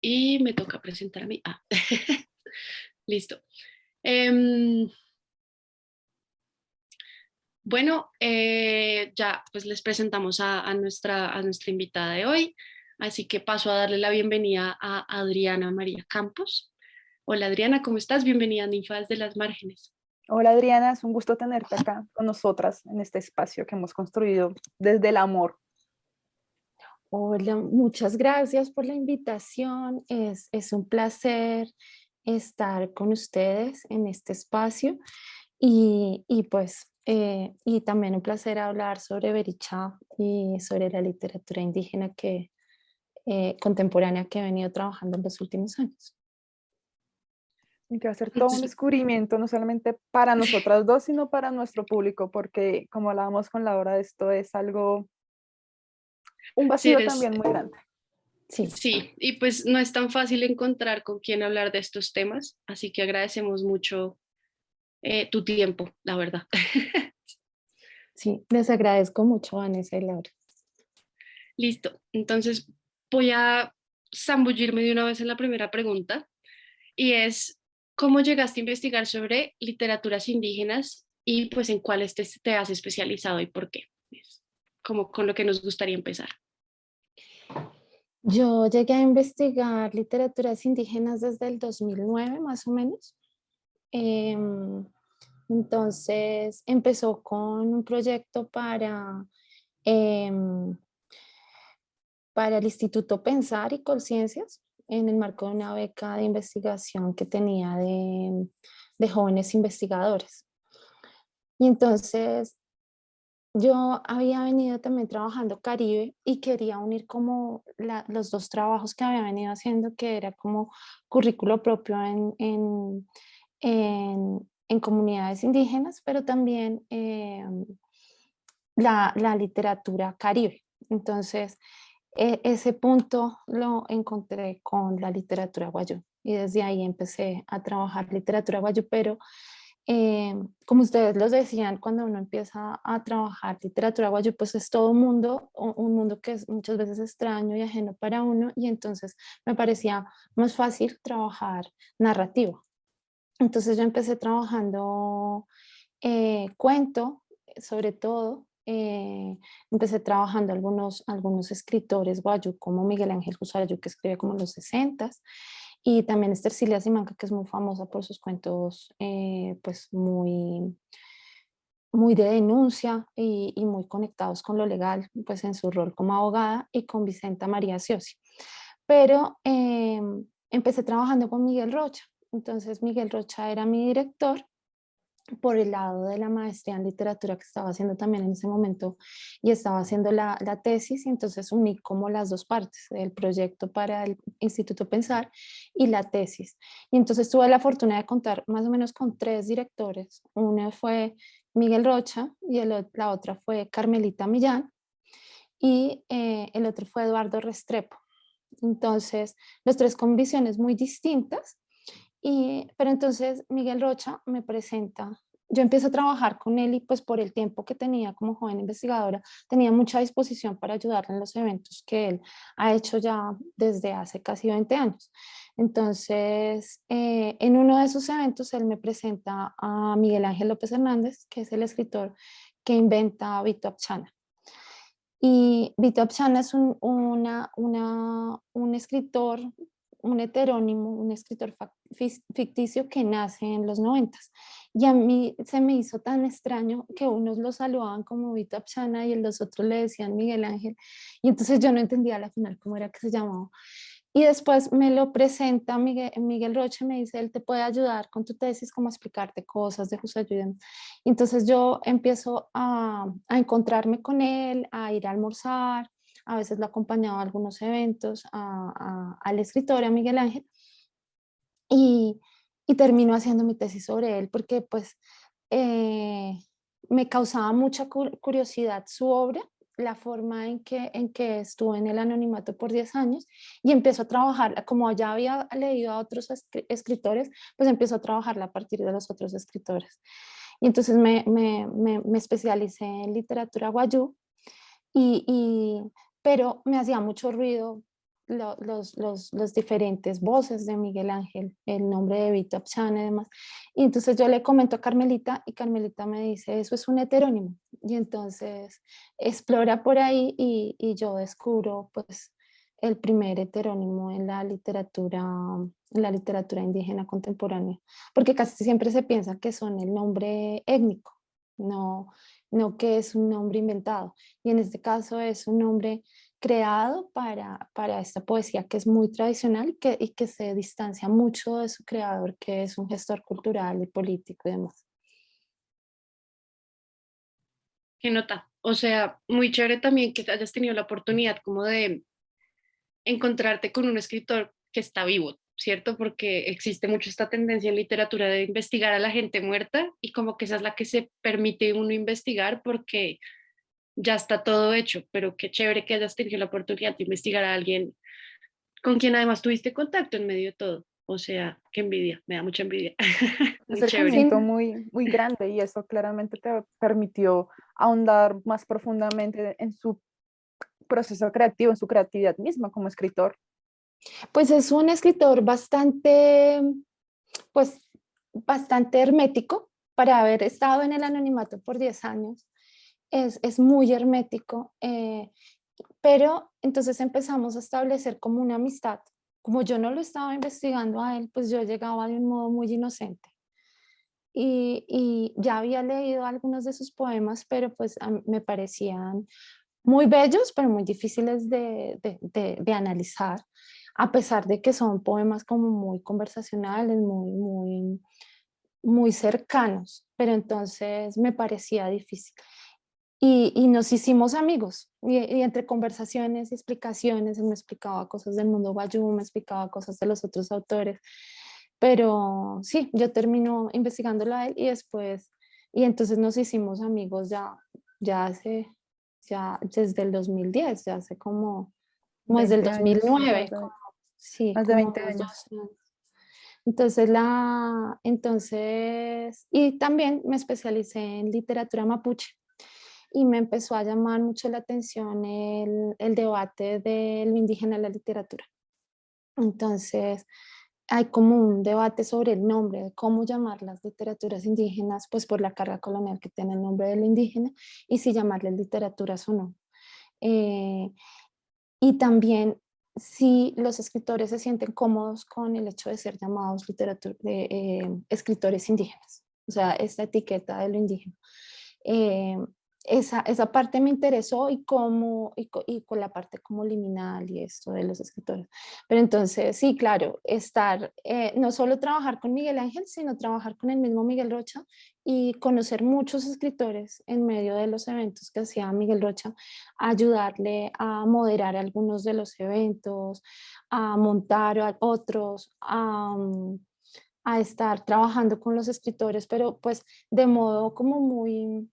Y me toca presentar a mí. Listo. Em, bueno, ya pues les presentamos a nuestra invitada de hoy, así que paso a darle la bienvenida a Adriana María Campos. Hola Adriana, ¿cómo estás? Bienvenida a Ninfas de las Márgenes. Hola Adriana, es un gusto tenerte acá con nosotras en este espacio que hemos construido desde el amor. Hola, muchas gracias por la invitación. Es un placer estar con ustedes en este espacio y también un placer hablar sobre Berichá y sobre la literatura indígena contemporánea que he venido trabajando en los últimos años. Y que va a ser todo un Entonces, descubrimiento, no solamente para nosotras dos, sino para nuestro público, porque como hablábamos con Laura, esto es algo, un si vacío eres, también muy grande. Sí, sí, y pues no es tan fácil encontrar con quién hablar de estos temas, así que agradecemos mucho tu tiempo, la verdad. sí, les agradezco mucho, Vanessa y Laura. Listo, entonces voy a zambullirme de una vez en la primera pregunta y es, ¿cómo llegaste a investigar sobre literaturas indígenas y pues en cuáles te has especializado y por qué? Es como con lo que nos gustaría empezar. Yo llegué a investigar literaturas indígenas desde el 2009, más o menos. Em, entonces empezó con un proyecto em, para el Instituto Pensar y Conciencias en el marco de una beca de investigación que tenía de jóvenes investigadores. Y entonces yo había venido también trabajando Caribe y quería unir como los dos trabajos que había venido haciendo, que era como currículo propio en comunidades indígenas, pero también la literatura Caribe. Entonces, ese punto lo encontré con la literatura guayú y desde ahí empecé a trabajar literatura guayú, pero como ustedes los decían, cuando uno empieza a trabajar literatura guayú, pues es todo un mundo, un mundo que es muchas veces extraño y ajeno para uno, y entonces me parecía más fácil trabajar narrativo. Entonces yo empecé trabajando cuento, sobre todo. Empecé trabajando algunos escritores guayú, como Miguel Ángel Gusarayú, que escribe como en los 60, y también Cilia Simanca, que es muy famosa por sus cuentos pues muy de denuncia y muy conectados con lo legal, pues en su rol como abogada, y con Vicenta María Siosi. Pero empecé trabajando con Miguel Rocha. Entonces Miguel Rocha era mi director por el lado de la maestría en literatura que estaba haciendo también en ese momento, y estaba haciendo la tesis, y entonces uní como las dos partes, el proyecto para el Instituto Pensar y la tesis. Y entonces tuve la fortuna de contar más o menos con tres directores. Uno fue Miguel Rocha y la otra fue Carmelita Millán, y el otro fue Eduardo Restrepo. Entonces, los tres con visiones muy distintas, pero entonces Miguel Rocha me presenta, yo empiezo a trabajar con él, y pues por el tiempo que tenía como joven investigadora, tenía mucha disposición para ayudarle en los eventos que él ha hecho ya desde hace casi 20 años. Entonces, en uno de esos eventos, él me presenta a Miguel Ángel López Hernández, que es el escritor que inventa Vito Apchana. Y Vito Apchana es un escritor, un heterónimo, un escritor ficticio que nace en los 90. Y a mí se me hizo tan extraño que unos lo saludaban como Vito Apchana y los otros le decían Miguel Ángel. Y entonces yo no entendía al final cómo era que se llamaba. Y después me lo presenta Miguel Rocha, y me dice, él te puede ayudar con tu tesis, como a explicarte cosas de Husayuyan. Y entonces yo empiezo a encontrarme con él, a ir a almorzar, a veces lo acompañaba a algunos eventos, al escritor, a Miguel Ángel, y, y termino haciendo mi tesis sobre él, porque pues eh, me causaba mucha curiosidad su obra, la forma en que estuve en el anonimato por 10 años, y empiezo a trabajar, como ya había leído a otros escritores, pues empiezo a trabajarla a partir de los otros escritores. Y entonces me especialicé en literatura guayú, y, y- pero me hacía mucho ruido los diferentes voces de Miguel Ángel, el nombre de Vito Apchan y demás. Y entonces yo le comento a Carmelita y Carmelita me dice, eso es un heterónimo. Y entonces explora por ahí y yo descubro pues el primer heterónimo en la literatura indígena contemporánea, porque casi siempre se piensa que son el nombre étnico, no, no que es un nombre inventado. Y en este caso es un nombre creado para esta poesía que es muy tradicional y que se distancia mucho de su creador, que es un gestor cultural y político y demás. ¿Qué nota? O sea, muy chévere también que hayas tenido la oportunidad como de encontrarte con un escritor que está vivo, ¿cierto? Porque existe mucho esta tendencia en literatura de investigar a la gente muerta y como que esa es la que se permite uno investigar porque ya está todo hecho, pero qué chévere que hayas tenido la oportunidad de investigar a alguien con quien además tuviste contacto en medio de todo. O sea, qué envidia, me da mucha envidia. Un Muy chévere. acercamiento Sí, muy, muy grande y eso claramente te permitió ahondar más profundamente en su proceso creativo, en su creatividad misma como escritor. pues es un escritor pues, bastante hermético para haber estado en el anonimato por 10 años. Es muy hermético, pero entonces empezamos a establecer como una amistad. Como yo no lo estaba investigando a él, pues yo llegaba de un modo muy inocente. Y ya había leído algunos de sus poemas, pero pues me parecían muy bellos, pero muy difíciles de analizar, a pesar de que son poemas como muy conversacionales, muy cercanos, pero entonces me parecía difícil. Y nos hicimos amigos, y entre conversaciones y explicaciones, él me explicaba cosas del mundo guayú, me explicaba cosas de los otros autores, pero sí, yo termino investigándolo a él y después, y entonces nos hicimos amigos ya hace, ya desde el 2010, ya hace como desde el 20 años, 2009, sí, más de como 20 unos años. 12 años. Entonces, y también me especialicé en literatura mapuche y me empezó a llamar mucho la atención el debate de lo indígena en la literatura. Entonces, hay como un debate sobre el nombre, de cómo llamar las literaturas indígenas, pues por la carga colonial que tiene el nombre de lo indígena, y si llamarles literaturas o no. Eh, y también si los escritores se sienten cómodos con el hecho de ser llamados escritores indígenas, o sea, esta etiqueta de lo indígena. Eh, esa parte me interesó y con la parte como liminal y esto de los escritores. Pero entonces, sí, claro, no solo trabajar con Miguel Ángel, sino trabajar con el mismo Miguel Rocha y conocer muchos escritores en medio de los eventos que hacía Miguel Rocha, ayudarle a moderar algunos de los eventos, a montar otros, a estar trabajando con los escritores, pero pues de modo como muy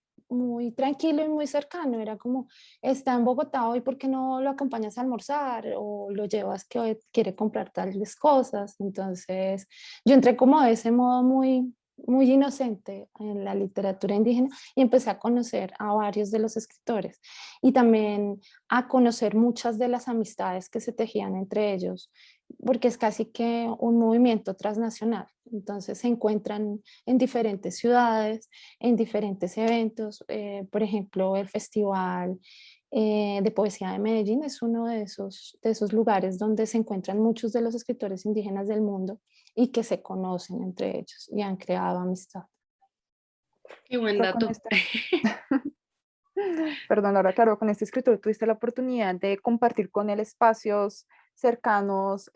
tranquilo y muy cercano. Era como, está en Bogotá hoy, ¿por qué no lo acompañas a almorzar? O lo llevas que hoy quiere comprar tales cosas. Entonces, yo entré como de ese modo muy inocente en la literatura indígena y empecé a conocer a varios de los escritores y también a conocer muchas de las amistades que se tejían entre ellos, porque es casi que un movimiento transnacional. Entonces se encuentran en diferentes ciudades, en diferentes eventos. Por ejemplo, el Festival de Poesía de Medellín es uno de esos lugares donde se encuentran muchos de los escritores indígenas del mundo y que se conocen entre ellos y han creado amistad. Qué buen Pero con dato. este, perdón, ahora claro, con este escritor tuviste la oportunidad de compartir con él espacios cercanos,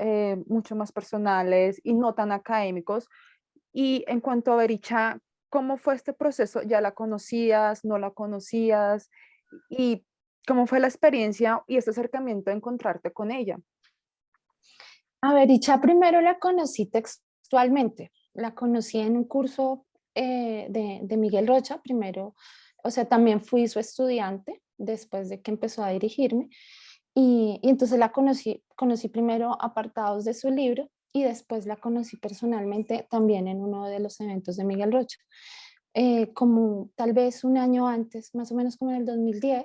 mucho más personales y no tan académicos. Y en cuanto a Bericha, ¿cómo fue este proceso? ¿Ya la conocías, no la conocías? ¿Y cómo fue la experiencia y este acercamiento de encontrarte con ella? A Bericha primero la conocí textualmente, la conocí en un curso de Miguel Rocha primero, o sea, también fui su estudiante después de que empezó a dirigirme y entonces conocí primero apartados de su libro y después la conocí personalmente también en uno de los eventos de Miguel Rocha, como tal vez un año antes, más o menos como en el 2010,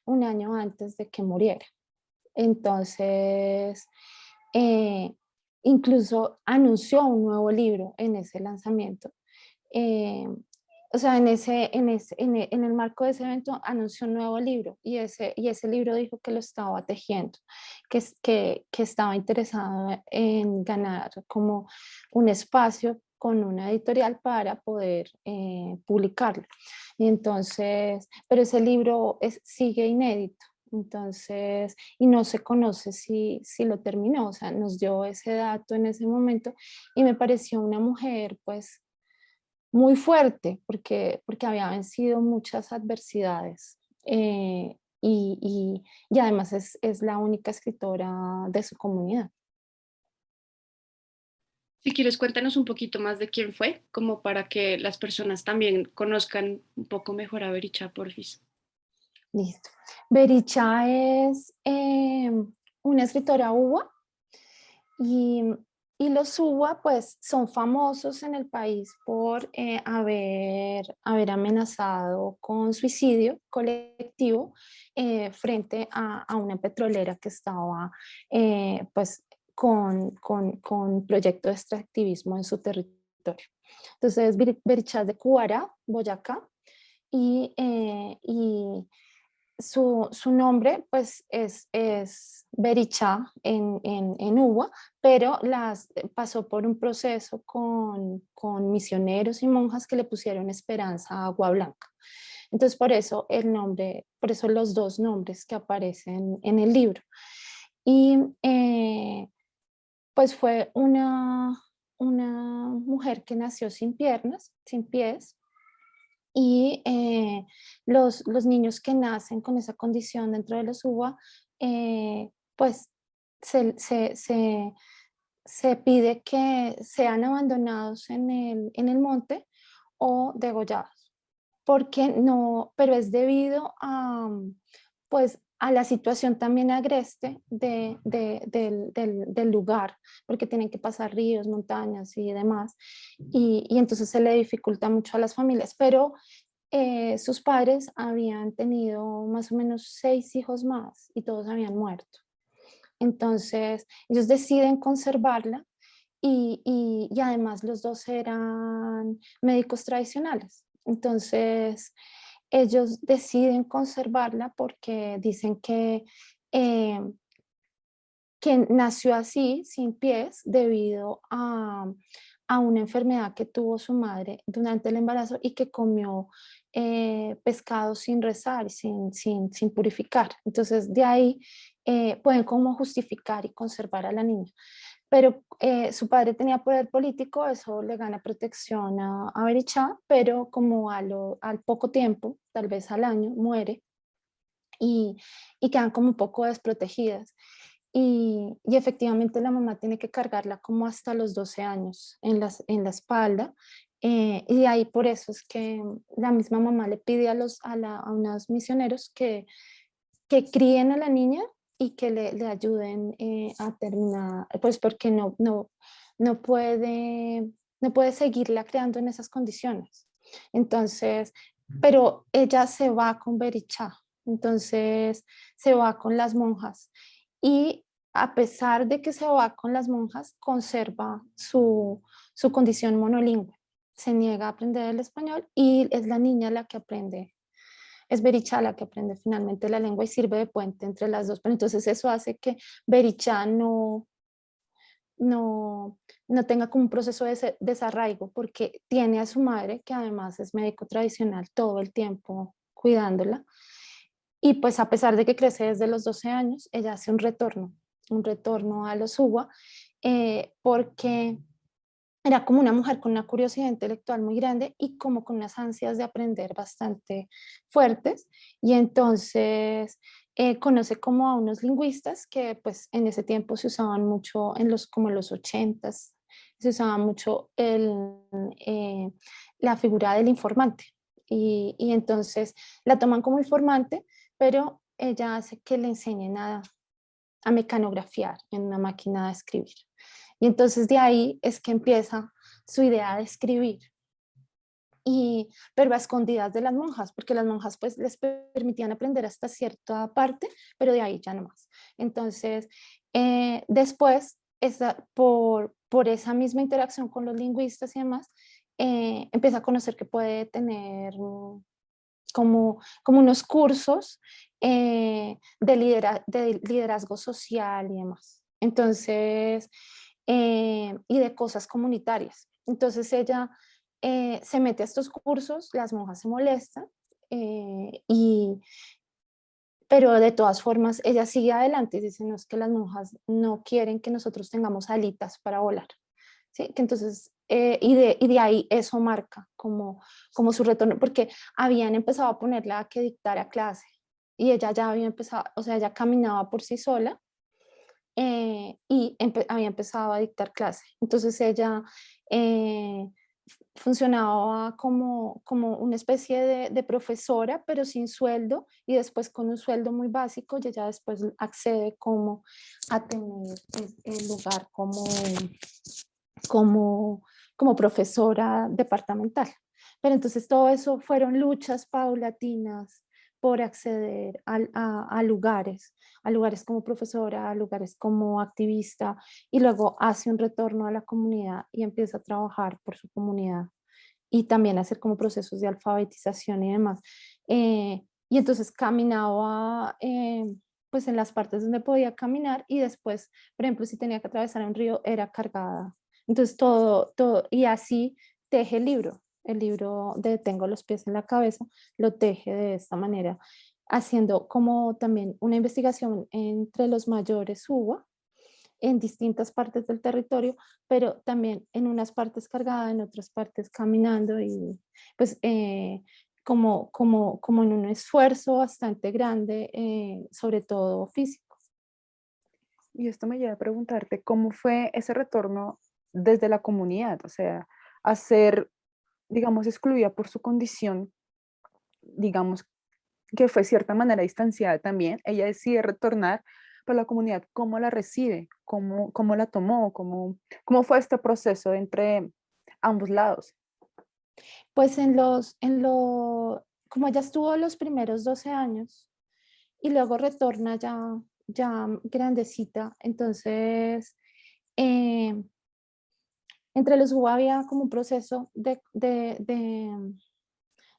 un año antes de que muriera. Entonces, eh, incluso anunció un nuevo libro en ese lanzamiento. Eh, o sea, en el marco de ese evento anunció un nuevo libro y ese libro dijo que lo estaba tejiendo, que estaba interesado en ganar como un espacio con una editorial para poder publicarlo. Y entonces, pero ese libro sigue inédito. Entonces, y no se conoce si lo terminó, o sea, nos dio ese dato en ese momento y me pareció una mujer, pues, muy fuerte, porque había vencido muchas adversidades y además es la única escritora de su comunidad. Si quieres, cuéntanos un poquito más de quién fue, como para que las personas también conozcan un poco mejor a Bericha, porfis. Listo. Bericha es una escritora uwa y, y los uwa pues son famosos en el país por haber amenazado con suicidio colectivo frente a una petrolera que estaba pues con proyecto de extractivismo en su territorio. Entonces, Bericha es de Cuara, Boyacá, y su nombre pues es Berichá en Uwa, pero pasó por un proceso con misioneros y monjas que le pusieron Esperanza a Agua Blanca. Entonces por eso el nombre, por eso los dos nombres que aparecen en el libro. Y pues fue una mujer que nació sin piernas, sin pies, y los niños que nacen con esa condición dentro de los UBA, pues se, se, se, se pide que sean abandonados en el monte o degollados, porque no, pero es debido a, pues, a la situación también agreste del lugar, porque tienen que pasar ríos, montañas y demás, y entonces se le dificulta mucho a las familias, pero sus padres habían tenido más o menos 6 hijos más y todos habían muerto. Entonces, ellos deciden conservarla y además los dos eran médicos tradicionales. Entonces, ellos deciden conservarla porque dicen eh, que nació así, sin pies, debido a una enfermedad que tuvo su madre durante el embarazo y que comió pescado sin rezar, sin purificar. Entonces, de ahí pueden como justificar y conservar a la niña. Pero su padre tenía poder político, eso le gana protección a Berichá, pero como al poco tiempo, tal vez al año, muere y, y quedan como un poco desprotegidas. Y efectivamente la mamá tiene que cargarla como hasta los 12 años en la espalda. Y de ahí por eso es que la misma mamá le pide a unos misioneros que críen a la niña y que le ayuden a terminar, pues porque no puede, no puede seguirla creando en esas condiciones. Entonces, pero ella se va con Berichá, entonces se va con las monjas y a pesar de que se va con las monjas, conserva su condición monolingüe. Se niega a aprender el español y es la niña la que aprende, es Berichá la que aprende finalmente la lengua y sirve de puente entre las dos. Pero entonces eso hace que Berichá no tenga como un proceso de desarraigo porque tiene a su madre, que además es médico tradicional, todo el tiempo cuidándola. Y pues a pesar de que crece desde los 12 años, ella hace un retorno a los UBA, porque era como una mujer con una curiosidad intelectual muy grande y como con unas ansias de aprender bastante fuertes. Y entonces conoce como a unos lingüistas que pues en ese tiempo se usaban mucho, como los 80s, se usaba mucho eh, la figura del informante. Y entonces la toman como informante, pero ella hace que le enseñen a mecanografiar en una máquina de escribir. Y entonces de ahí es que empieza su idea de escribir. pero a escondidas de las monjas, porque las monjas pues les permitían aprender hasta cierta parte, pero de ahí ya no más. Entonces, después, por esa misma interacción con los lingüistas y demás, empieza a conocer que puede tener como unos cursos de liderazgo social y demás. Entonces, y de cosas comunitarias. Entonces ella se mete a estos cursos, las monjas se molestan, eh, y, pero de todas formas ella sigue adelante y dice, no, es que las monjas no quieren que nosotros tengamos alitas para volar. ¿Sí? Que entonces, y de ahí eso marca como su retorno, porque habían empezado a ponerla a que dictara clase y ella ya había empezado, o sea, ella caminaba por sí sola y había empezado a dictar clase. Entonces ella eh, funcionaba como una especie de profesora, pero sin sueldo, y después con un sueldo muy básico, y ella después accede como a tener el lugar como, como profesora departamental. Pero entonces todo eso fueron luchas paulatinas por acceder a lugares como profesora, a lugares como activista, y luego hace un retorno a la comunidad y empieza a trabajar por su comunidad y también hacer como procesos de alfabetización y demás. Y entonces caminaba pues en las partes donde podía caminar y después, por ejemplo, si tenía que atravesar un río, era cargada. Entonces todo, y así teje el libro de Tengo los pies en la cabeza, lo teje de esta manera, haciendo como también una investigación entre los mayores UBA en distintas partes del territorio, pero también en unas partes cargada, en otras partes caminando y pues como en un esfuerzo bastante grande, sobre todo físico. Y esto me lleva a preguntarte, ¿cómo fue ese retorno desde la comunidad? O sea, a ser, digamos, excluida por su condición, digamos, que fue de cierta manera distanciada también. Ella decide retornar, pero la comunidad, ¿cómo la recibe? ¿Cómo la tomó? ¿Cómo fue este proceso entre ambos lados? Pues como ella estuvo los primeros 12 años y luego retorna ya grandecita, entonces eh, entre los UBA había como un proceso de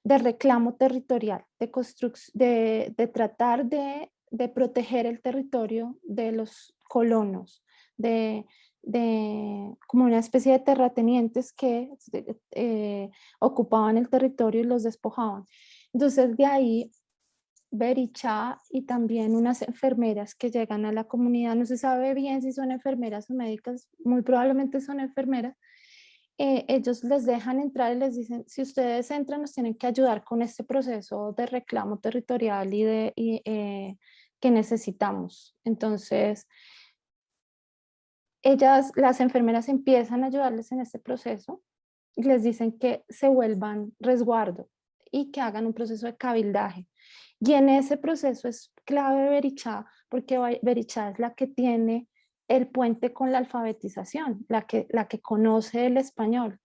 reclamo territorial, de tratar de proteger el territorio de los colonos, como una especie de terratenientes que ocupaban el territorio y los despojaban. Entonces de ahí Berichá y también unas enfermeras que llegan a la comunidad, no se sabe bien si son enfermeras o médicas, muy probablemente son enfermeras, ellos les dejan entrar y les dicen, si ustedes entran, nos tienen que ayudar con este proceso de reclamo territorial que necesitamos. Entonces, las enfermeras empiezan a ayudarles en este proceso y les dicen que se vuelvan resguardo y que hagan un proceso de cabildaje. Y en ese proceso es clave Berichá, porque Berichá es la que tiene el puente con la alfabetización, la que conoce el español.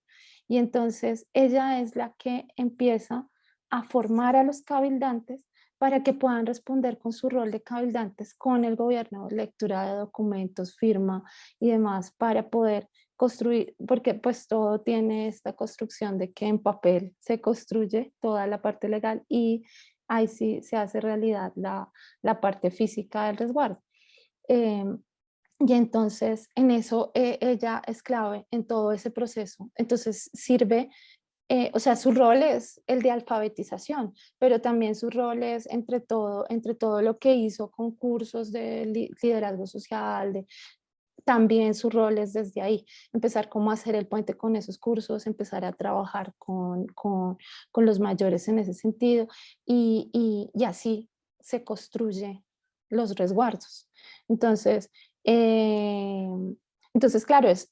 Y entonces ella es la que empieza a formar a los cabildantes para que puedan responder con su rol de cabildantes con el gobierno, lectura de documentos, firma y demás, para poder construir, porque pues todo tiene esta construcción de que en papel se construye toda la parte legal y ahí sí se hace realidad la parte física del resguardo. Eh, y entonces en eso ella es clave en todo ese proceso. Entonces sirve, o sea, su rol es el de alfabetización, pero también su rol es entre todo lo que hizo con cursos de liderazgo social, también su rol es desde ahí, empezar como a hacer el puente con esos cursos, empezar a trabajar con los mayores en ese sentido y así se construye los resguardos. Entonces, eh, claro, es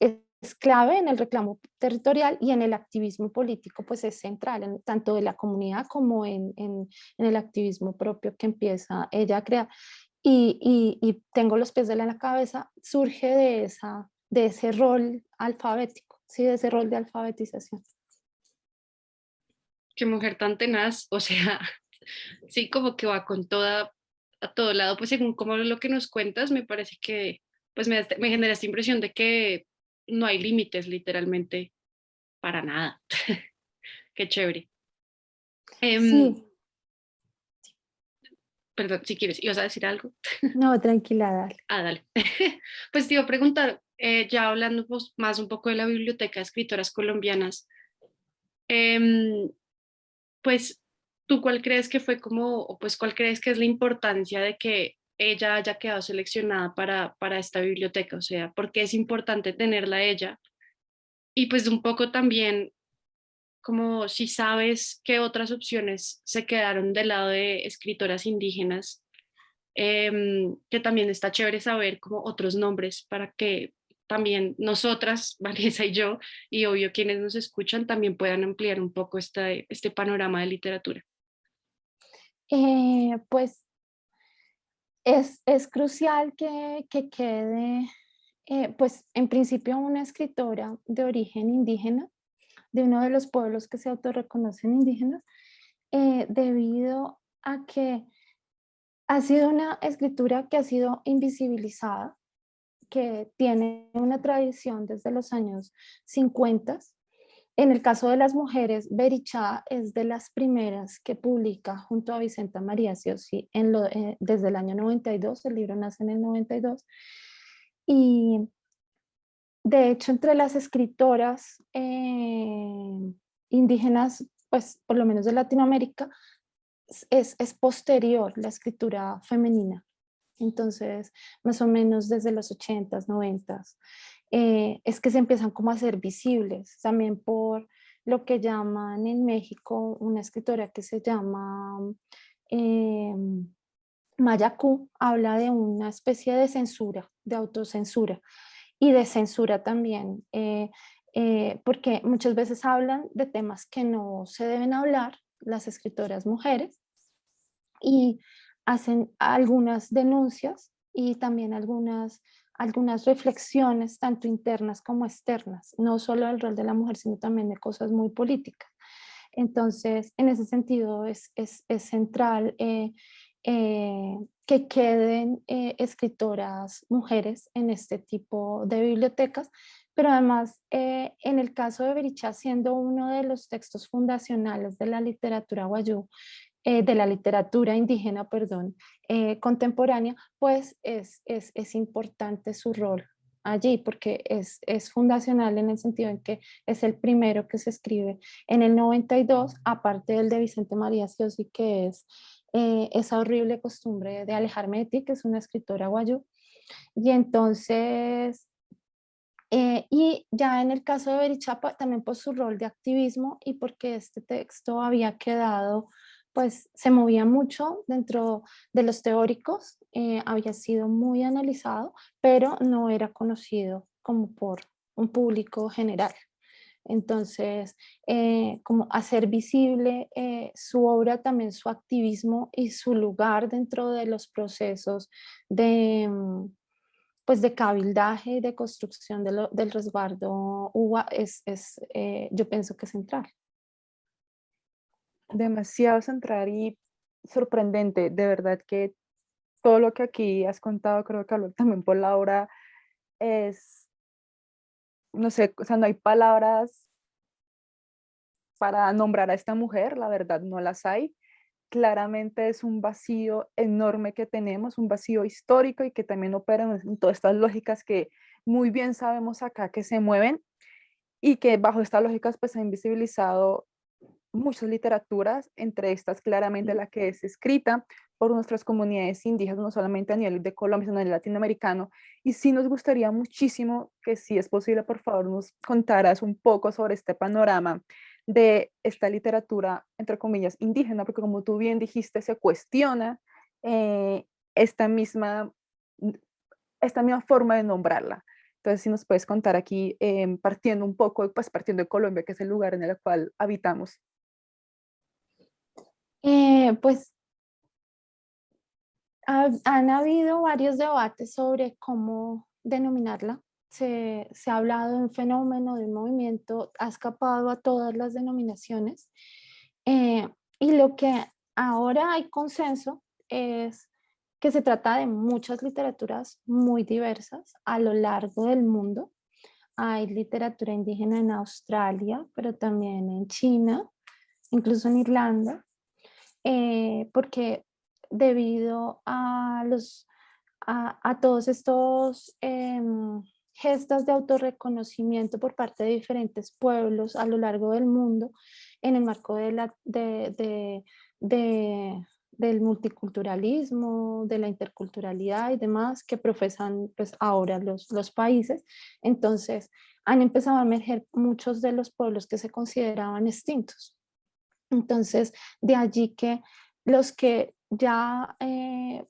clave en el reclamo territorial y en el activismo político, pues es central, tanto de la comunidad como en el activismo propio que empieza ella a crear y tengo los pies de la cabeza, surge de ese rol alfabético, ¿sí? De ese rol de alfabetización. Qué mujer tan tenaz, o sea, sí, como que va con toda, a todo lado, pues según como lo que nos cuentas, me parece que, pues me genera esta impresión de que no hay límites literalmente para nada. Qué chévere. Em, Sí, perdón, si quieres, ibas a decir algo. no, tranquila, dale. Ah, dale. Pues te iba a preguntar, ya hablando pues, más un poco de la biblioteca de escritoras colombianas, em, pues tú cuál crees que fue como, o pues cuál crees que es la importancia de que ella haya quedado seleccionada para esta biblioteca, o sea, por qué es importante tenerla a ella y pues un poco también como si sabes qué otras opciones se quedaron del lado de escritoras indígenas, que también está chévere saber como otros nombres para que también nosotras, Vanessa y yo, y obvio quienes nos escuchan, también puedan ampliar un poco este panorama de literatura. Pues es crucial que quede, pues en principio una escritora de origen indígena, de uno de los pueblos que se autorreconocen indígenas, debido a que ha sido una escritura que ha sido invisibilizada, que tiene una tradición desde los años 50. En el caso de las mujeres, Berichá es de las primeras que publica junto a Vicenta María Siosi desde el año 92. El libro nace en el 92. Y de hecho, entre las escritoras indígenas, pues por lo menos de Latinoamérica, es posterior la escritura femenina. Entonces, más o menos desde los 80s, 90s, es que se empiezan como a ser visibles, también por lo que llaman en México una escritora que se llama eh, Maya Q, habla de una especie de censura, de autocensura y de censura también, porque muchas veces hablan de temas que no se deben hablar las escritoras mujeres y hacen algunas denuncias y también algunas reflexiones, tanto internas como externas, no solo del rol de la mujer, sino también de cosas muy políticas. Entonces, en ese sentido es central que queden escritoras mujeres en este tipo de bibliotecas, pero además en el caso de Berichá, siendo uno de los textos fundacionales de la literatura guayú, de la literatura indígena, perdón, contemporánea, pues es importante su rol allí, porque es fundacional en el sentido en que es el primero que se escribe en el 92, aparte del de Vicente María Siosi, que es esa horrible costumbre de alejarme de ti, que es una escritora guayú. Y entonces, y ya en el caso de Berichapa, también por su rol de activismo y porque este texto había quedado, pues se movía mucho dentro de los teóricos, había sido muy analizado, pero no era conocido como por un público general. Entonces, como hacer visible su obra, también su activismo y su lugar dentro de los procesos de, pues de cabildaje y de construcción del resguardo UBA yo pienso que es central. Demasiado central y sorprendente, de verdad que todo lo que aquí has contado, creo que hablo también por Laura, es, no sé, o sea, no hay palabras para nombrar a esta mujer, la verdad no las hay. Claramente es un vacío enorme que tenemos, un vacío histórico y que también operan en todas estas lógicas que muy bien sabemos acá que se mueven y que bajo estas lógicas pues ha invisibilizado muchas literaturas, entre estas claramente la que es escrita por nuestras comunidades indígenas, no solamente a nivel de Colombia, sino a nivel latinoamericano. Y sí nos gustaría muchísimo que, si es posible, por favor, nos contaras un poco sobre este panorama de esta literatura, entre comillas, indígena, porque como tú bien dijiste, se cuestiona eh, esta misma, esta misma forma de nombrarla. Entonces, si nos puedes contar aquí, partiendo un poco, pues partiendo de Colombia, que es el lugar en el cual habitamos. Pues han habido varios debates sobre cómo denominarla. Se ha hablado de un fenómeno, de un movimiento, ha escapado a todas las denominaciones Eh, y lo que ahora hay consenso es que se trata de muchas literaturas muy diversas a lo largo del mundo. Hay literatura indígena en Australia, pero también en China, incluso en Irlanda, porque debido a a todos estos gestos de autorreconocimiento por parte de diferentes pueblos a lo largo del mundo, en el marco de- del multiculturalismo, de la interculturalidad y demás que profesan pues ahora los países. Entonces han empezado a emerger muchos de los pueblos que se consideraban extintos. Entonces, de allí que los que ya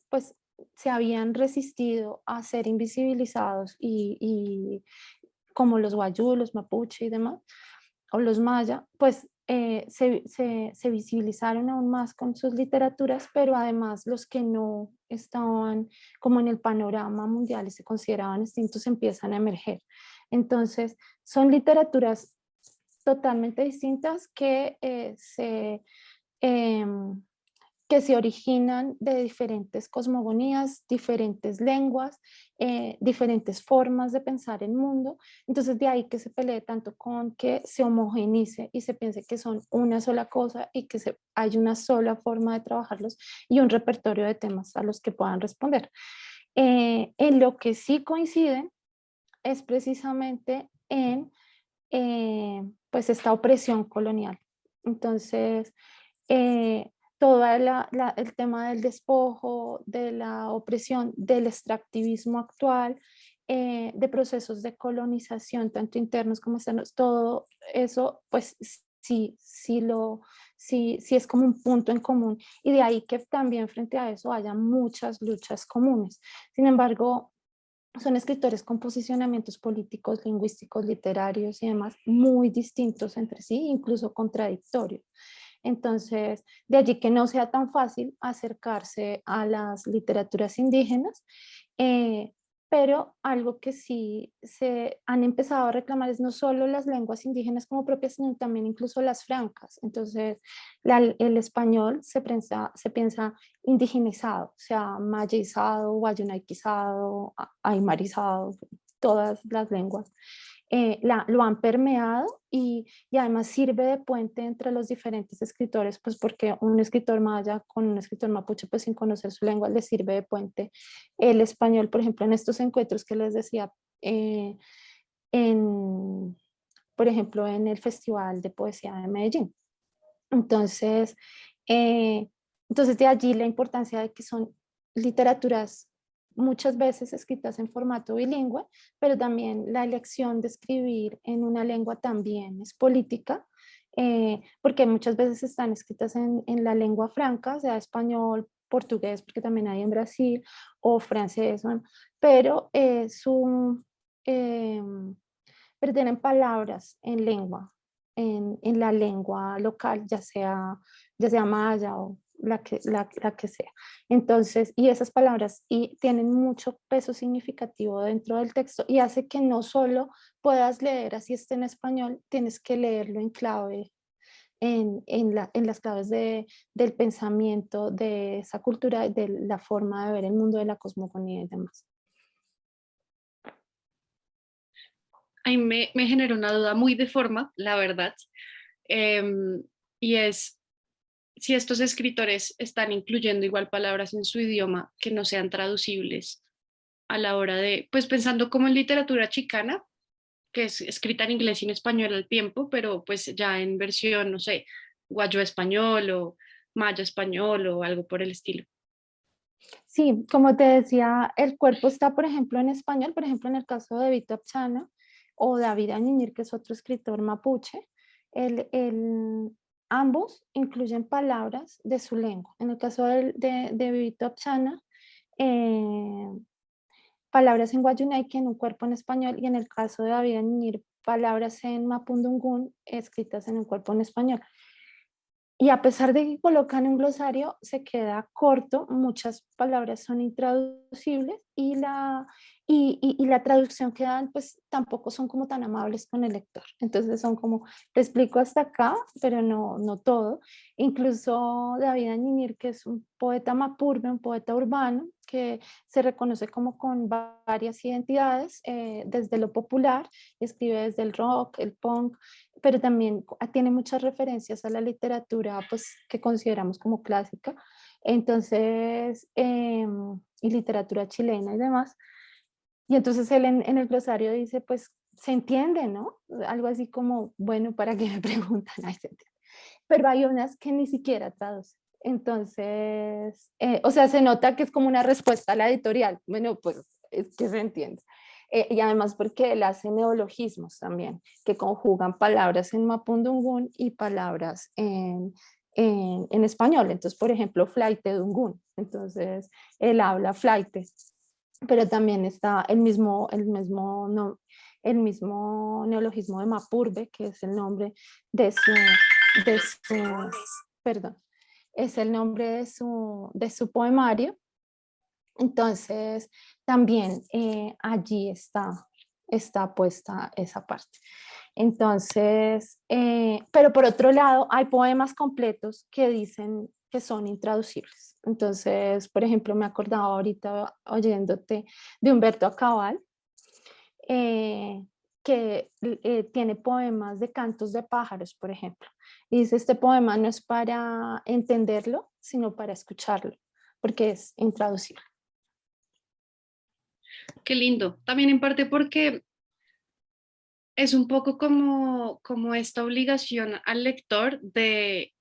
pues se habían resistido a ser invisibilizados y como los wayú, los mapuche y demás, o los maya, pues se visibilizaron aún más con sus literaturas, pero además los que no estaban como en el panorama mundial y se consideraban extintos empiezan a emerger. Entonces, son literaturas totalmente distintas em, que se originan de diferentes cosmogonías, diferentes lenguas, diferentes formas de pensar el mundo. Entonces de ahí que se pelee tanto con que se homogenice y se piense que son una sola cosa y que hay una sola forma de trabajarlos y un repertorio de temas a los que puedan responder. En lo que sí coinciden es precisamente en pues esta opresión colonial. Entonces, todo el tema del despojo, de la opresión, del extractivismo actual, de procesos de colonización, tanto internos como externos, todo eso, pues sí es como un punto en común y de ahí que también frente a eso haya muchas luchas comunes. Sin embargo, son escritores con posicionamientos políticos, lingüísticos, literarios y demás muy distintos entre sí, incluso contradictorios. Entonces, de allí que no sea tan fácil acercarse a las literaturas indígenas, eh, pero algo que sí se han empezado a reclamar es no solo las lenguas indígenas como propias, sino también incluso las francas. Entonces, el español se piensa indigenizado, o sea, mayizado, guayunaikizado, aymarizado, todas las lenguas lo han permeado y además sirve de puente entre los diferentes escritores, pues porque un escritor maya con un escritor mapuche, pues sin conocer su lengua, le sirve de puente el español, por ejemplo, en estos encuentros que les decía, eh, en, por ejemplo, en el Festival de Poesía de Medellín. Entonces, eh, entonces de allí la importancia de que son literaturas muchas veces escritas en formato bilingüe, pero también la elección de escribir en una lengua también es política, porque muchas veces están escritas en la lengua franca, sea español, portugués, porque también hay en Brasil, o francés, bueno, pero, eh, pero tienen palabras en lengua, en la lengua local, ya sea maya o la que sea. Entonces, y esas palabras tienen mucho peso significativo dentro del texto y hace que no solo puedas leer así esté en español, tienes que leerlo en clave, en las claves del pensamiento, de esa cultura, de la forma de ver el mundo, de la cosmogonía y demás. Ahí me generó una duda muy de forma, la verdad, em, y es si estos escritores están incluyendo igual palabras en su idioma que no sean traducibles a la hora de, pues pensando como en literatura chicana, que es escrita en inglés y en español al tiempo, pero pues ya en versión, no sé, guayo español o maya español o algo por el estilo. Sí, como te decía, el cuerpo está, por ejemplo, en español, por ejemplo, en el caso de Vito Apchana o David Añiñir, que es otro escritor mapuche, ambos incluyen palabras de su lengua. En el caso de Vito Apchana, eh, palabras en guayunayque en un cuerpo en español, y en el caso de David Añiñir, palabras en mapudungún escritas en un cuerpo en español. Y a pesar de que colocan un glosario, se queda corto, muchas palabras son intraducibles y la traducción que dan, pues tampoco son como tan amables con el lector. Entonces son como, te explico hasta acá, pero no todo. Incluso David Añinir, que es un poeta mapurbe, un poeta urbano, que se reconoce como con varias identidades, desde lo popular, escribe desde el rock, el punk, pero también tiene muchas referencias a la literatura pues, que consideramos como clásica. Entonces, y literatura chilena y demás. Y entonces él en el glosario dice, pues se entiende, ¿no? Algo así como, bueno, ¿para qué me preguntan? Ay, se entiende. Pero hay unas que ni siquiera traducen. Entonces, o sea, se nota que es como una respuesta a la editorial. Bueno, pues es que se entiende. Y además porque él hace neologismos también, que conjugan palabras en mapudungún y palabras en español. Entonces, por ejemplo, flaite dungun. Entonces, él habla flaite, pero también está no, el mismo neologismo de mapurbe, que es el nombre de de su, perdón, es el nombre de su poemario. Entonces, también allí está puesta esa parte. Entonces, pero por otro lado, hay poemas completos que dicen que son intraducibles. Entonces, por ejemplo, me acordaba ahorita oyéndote de Humberto Acabal, eh, que tiene poemas de cantos de pájaros, por ejemplo. Y dice, este poema no es para entenderlo, sino para escucharlo, porque es intraducible. Qué lindo. También en parte porque es un poco como esta obligación al lector de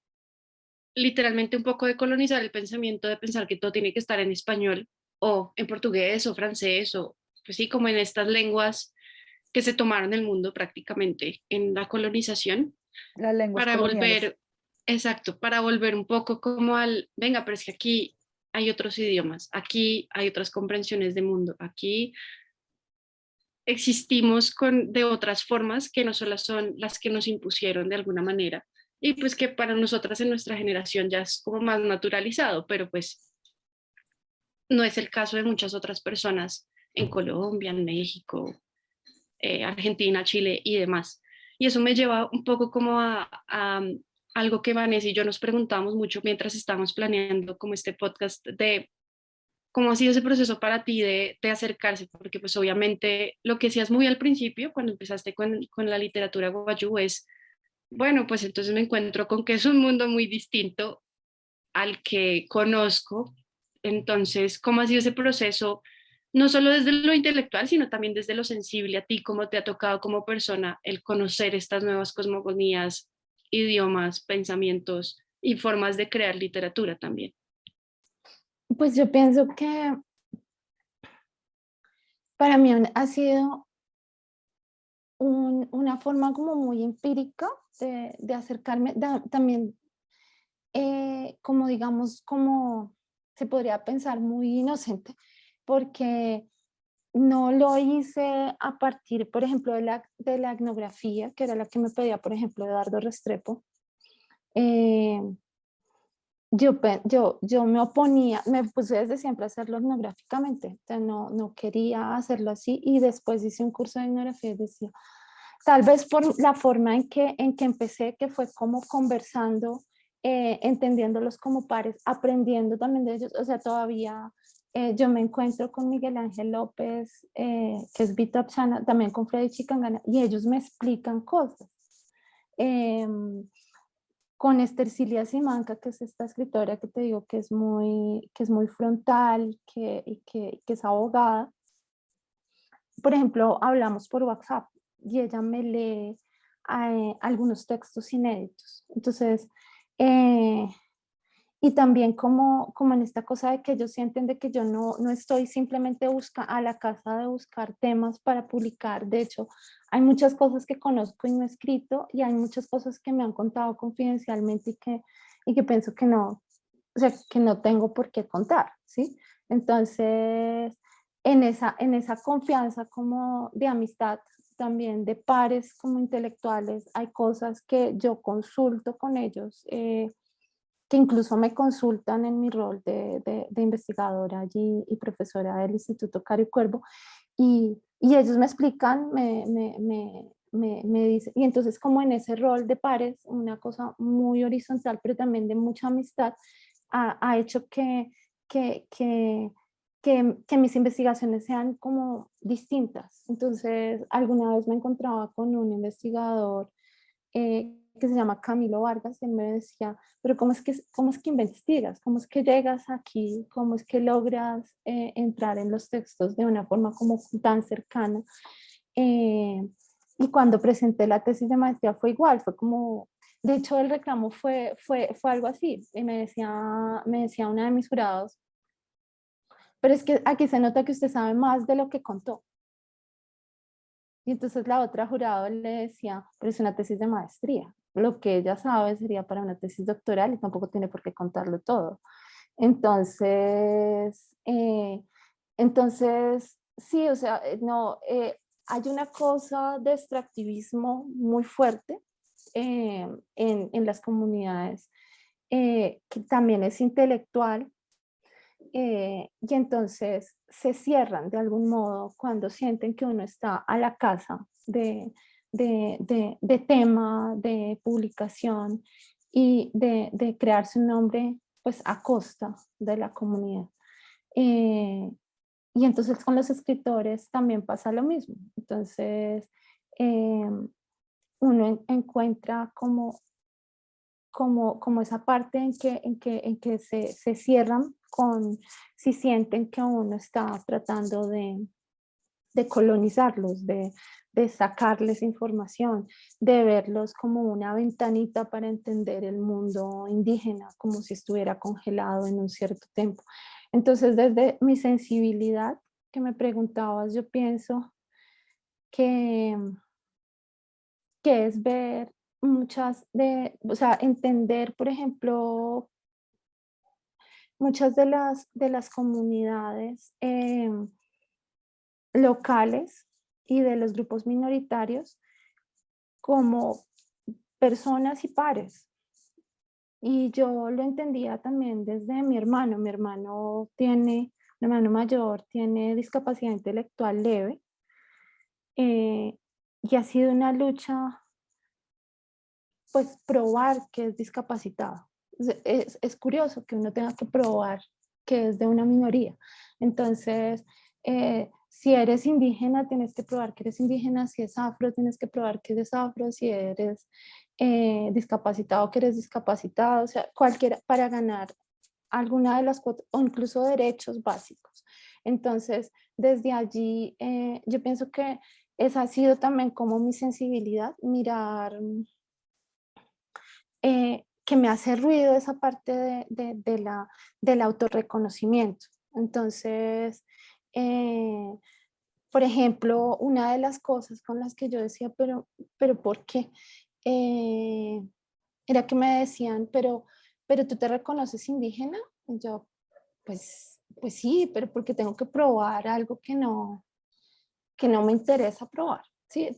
literalmente un poco de colonizar el pensamiento, de pensar que todo tiene que estar en español o en portugués o francés o pues sí, como en estas lenguas que se tomaron el mundo prácticamente en la colonización Las lenguas para coloniales. volver, exacto, para volver un poco como al, venga, pero es que aquí hay otros idiomas, aquí hay otras comprensiones de mundo, aquí existimos de otras formas que no solo son las que nos impusieron de alguna manera y pues que para nosotras en nuestra generación ya es como más naturalizado, pero pues no es el caso de muchas otras personas en Colombia, en México, Argentina, Chile y demás. Y eso me lleva un poco como a algo que Vanessa y yo nos preguntamos mucho mientras estábamos planeando como este podcast de cómo ha sido ese proceso para ti de acercarse, porque pues obviamente lo que decías muy al principio, cuando empezaste con la literatura guayú, es, bueno, pues entonces me encuentro con que es un mundo muy distinto al que conozco. Entonces, ¿cómo ha sido ese proceso? No solo desde lo intelectual, sino también desde lo sensible a ti, cómo te ha tocado como persona el conocer estas nuevas cosmogonías, idiomas, pensamientos y formas de crear literatura también. Pues yo pienso que para mí ha sido una forma como muy empírica de acercarme, también como digamos, como se podría pensar muy inocente, porque no lo hice a partir, por ejemplo, de la etnografía, que era la que me pedía, por ejemplo, Eduardo Restrepo. Eh, yo me oponía, me puse desde siempre a hacerlo etnográficamente, o sea, no quería hacerlo así y después hice un curso de etnografía y decía, tal vez por la forma en que empecé, que fue como conversando, entendiéndolos como pares, aprendiendo también de ellos, o sea, todavía yo me encuentro con Miguel Ángel López, que es Vito Apsana, también con Freddy Chicangana, y ellos me explican cosas. Con Estercilia Simanca, que es esta escritora que te digo que es muy frontal que es abogada. Por ejemplo, hablamos por WhatsApp y ella me lee algunos textos inéditos. Entonces, eh, y también como en esta cosa de que ellos sienten de que yo no estoy simplemente a la casa de buscar temas para publicar. De hecho, hay muchas cosas que conozco y no he escrito y hay muchas cosas que me han contado confidencialmente y que pienso que no, o sea, que no tengo por qué contar, ¿sí? Entonces, en esa confianza como de amistad, también de pares como intelectuales, hay cosas que yo consulto con ellos. que incluso me consultan en mi rol de investigadora allí y profesora del Instituto Caro y Cuervo, y ellos me explican, me dicen, y entonces como en ese rol de pares, una cosa muy horizontal, pero también de mucha amistad, ha hecho que, que, que mis investigaciones sean como distintas. Entonces, alguna vez me encontraba con un investigador que se llama Camilo Vargas, y él me decía, pero cómo es que investigas? ¿Cómo es que llegas aquí? ¿Cómo es que logras entrar en los textos de una forma como tan cercana? Eh, y cuando presenté la tesis de maestría fue igual, fue como, de hecho el reclamo fue algo así, y me decía una de mis jurados, pero es que aquí se nota que usted sabe más de lo que contó. Y entonces la otra jurado le decía, pero es una tesis de maestría. Lo que ella sabe sería para una tesis doctoral y tampoco tiene por qué contarlo todo. Entonces, sí, o sea, no, hay una cosa de extractivismo muy fuerte en las comunidades, que también es intelectual, y entonces se cierran de algún modo cuando sienten que uno está a la casa de tema, de publicación y de crearse un nombre pues a costa de la comunidad. Eh, y entonces con los escritores también pasa lo mismo. Entonces eh, uno encuentra como esa parte en que se cierran con si sienten que uno está tratando de colonizarlos, de sacarles información, de verlos como una ventanita para entender el mundo indígena, como si estuviera congelado en un cierto tiempo. Entonces, desde mi sensibilidad que me preguntabas, yo pienso que, que es ver o sea, entender, por ejemplo, muchas de las comunidades locales y de los grupos minoritarios como personas y pares. Y yo lo entendía también desde mi hermano. Mi hermano mayor tiene discapacidad intelectual leve, eh, y ha sido una lucha, pues, probar que es discapacitado. Es curioso que uno tenga que probar que es de una minoría. Entonces, si eres indígena, tienes que probar que eres indígena; si es afro, tienes que probar que eres afro; si eres discapacitado, que eres discapacitado; o sea, cualquiera, para ganar alguna de las cuotas o incluso derechos básicos. Entonces, desde allí, yo pienso que esa ha sido también como mi sensibilidad, mirar, que me hace ruido esa parte del autorreconocimiento. Entonces, eh, por ejemplo, una de las cosas con las que yo decía, pero ¿por qué? Eh, Era que me decían, pero ¿tú te reconoces indígena? Y yo, pues sí, pero porque tengo que probar algo que no me interesa probar. Sí,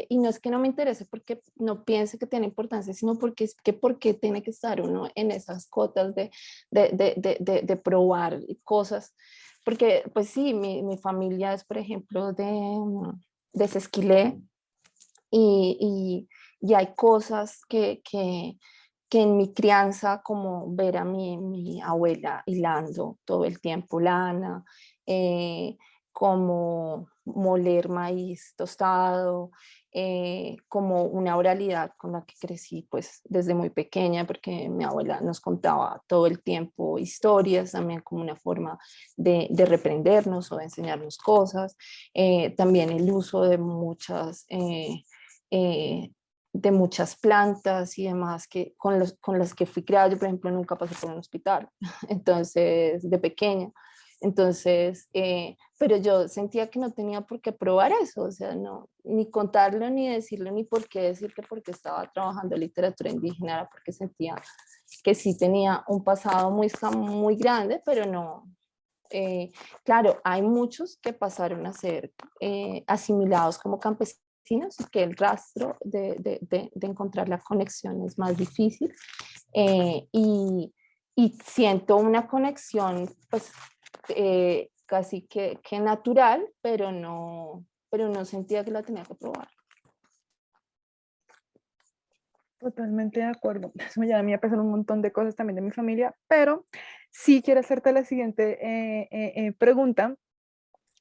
y no es que no me interese porque no piense que tiene importancia, sino porque tiene que estar uno en esas cotas de probar cosas. Porque, pues sí, mi familia es, por ejemplo, de Sesquilé, y hay cosas que en mi crianza, como ver a mi abuela hilando todo el tiempo lana, eh, como moler maíz tostado, como una oralidad con la que crecí pues desde muy pequeña, porque mi abuela nos contaba todo el tiempo historias, también como una forma de reprendernos o de enseñarnos cosas. También el uso eh, de muchas plantas y demás con las que fui criada. Yo, por ejemplo, nunca pasé por un hospital, entonces, de pequeña. Entonces, pero yo sentía que no tenía por qué probar eso, o sea, no, ni contarlo, ni decirlo, ni por qué decir que porque estaba trabajando literatura indígena, era porque sentía que sí tenía un pasado muy grande, pero no. Claro, hay muchos que pasaron a ser asimilados como campesinos vecinos y que el rastro de encontrar la conexión es más difícil. Y siento una conexión pues casi que natural, pero no sentía que la tenía que probar. Totalmente de acuerdo. Eso me lleva a mí a pensar un montón de cosas también de mi familia, pero sí quiero hacerte la siguiente pregunta.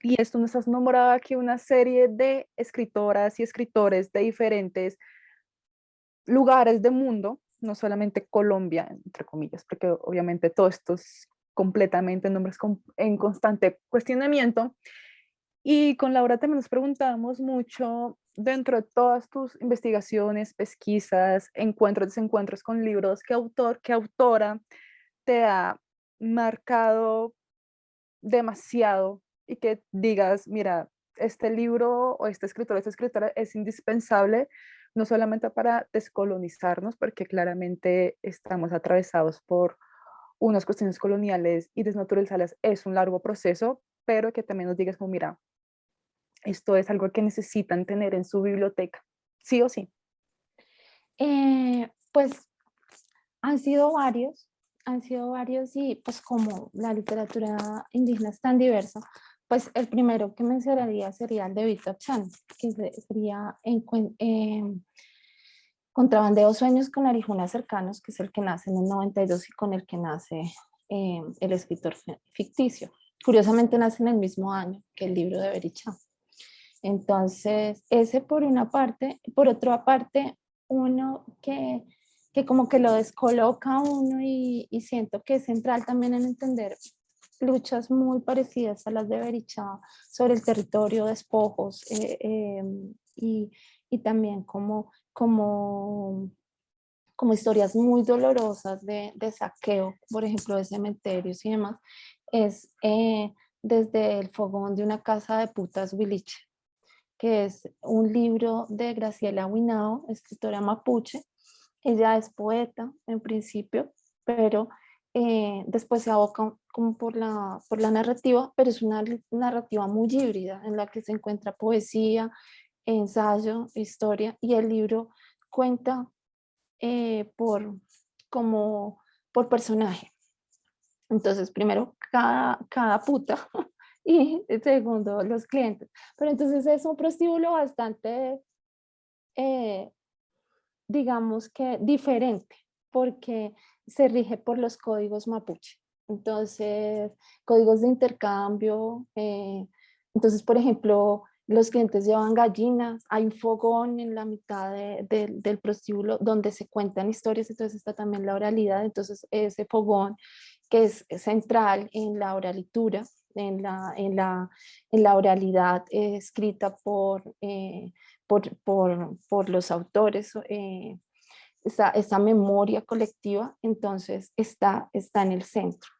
Y esto nos has nombrado aquí una serie de escritoras y escritores de diferentes lugares del mundo, no solamente Colombia, entre comillas, porque obviamente todo esto es completamente nombres en constante cuestionamiento. Y con Laura también nos preguntábamos mucho, dentro de todas tus investigaciones, pesquisas, encuentros, desencuentros con libros, ¿qué autor, qué autora te ha marcado demasiado y que digas, mira, este libro o este escritor, esta escritora es indispensable, no solamente para descolonizarnos, porque claramente estamos atravesados por unas cuestiones coloniales y desnaturalizarlas es un largo proceso, pero que también nos digas como, mira, esto es algo que necesitan tener en su biblioteca, sí o sí. Pues han sido varios y pues como la literatura indígena es tan diversa, pues el primero que mencionaría sería el de Víctor Chan, que sería Contrabandeo Sueños con Arijunas Cercanos, que es el que nace en el 92 y con el que nace el escritor ficticio. Curiosamente nace en el mismo año que el libro de Berichá. Entonces, ese por una parte. Por otra parte, uno que como que lo descoloca a uno y siento que es central también en entender luchas muy parecidas a las de Berichá sobre el territorio, despojos y también como historias muy dolorosas de saqueo, por ejemplo, de cementerios y demás, es desde el fogón de una casa de putas Huiliche, que es un libro de Graciela Huinao, escritora mapuche. Ella es poeta en principio, pero después se aboca como por la narrativa, pero es una narrativa muy híbrida en la que se encuentra poesía, ensayo, historia, y el libro cuenta por, como, por personaje. Entonces, primero, cada puta y segundo, los clientes. Pero entonces es un prostíbulo bastante, eh, digamos que diferente, porque se rige por los códigos mapuche. Entonces, códigos de intercambio. Entonces, por ejemplo, los clientes llevan gallinas, hay un fogón en la mitad del prostíbulo donde se cuentan historias, entonces está también la oralidad, entonces ese fogón que es central en la oralitura, en la oralidad escrita por los autores, esa memoria colectiva, entonces está en el centro.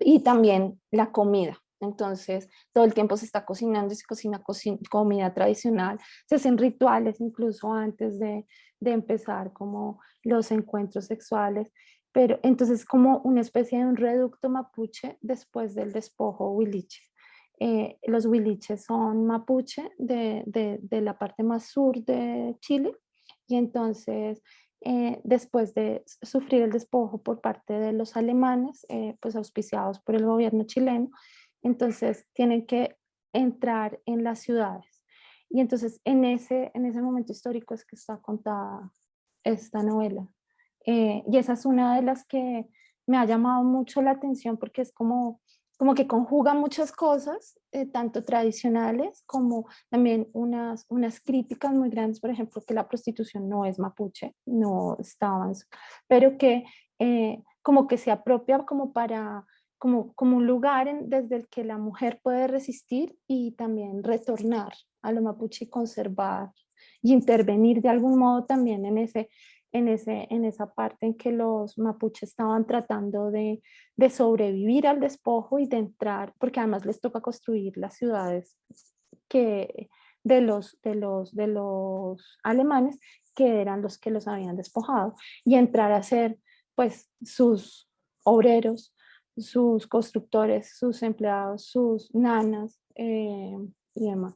Y también la comida. Entonces, todo el tiempo se está cocinando y se cocina comida tradicional, se hacen rituales incluso antes de empezar como los encuentros sexuales, pero entonces como una especie de un reducto mapuche después del despojo huiliche. Los huiliches son mapuche de la parte más sur de Chile y entonces después de sufrir el despojo por parte de los alemanes, pues auspiciados por el gobierno chileno, entonces tienen que entrar en las ciudades. Y entonces en ese momento histórico es que está contada esta novela. Y esa es una de las que me ha llamado mucho la atención porque es como que conjuga muchas cosas, tanto tradicionales como también unas críticas muy grandes, por ejemplo, que la prostitución no es mapuche, no estaba, pero que como que se apropia como para, como un lugar desde el que la mujer puede resistir y también retornar a lo mapuche y conservar y intervenir de algún modo también en esa parte en que los mapuches estaban tratando de sobrevivir al despojo y de entrar, porque además les toca construir las ciudades que, de los alemanes, que eran los que los habían despojado, y entrar a ser pues sus obreros, sus constructores, sus empleados, sus nanas y demás.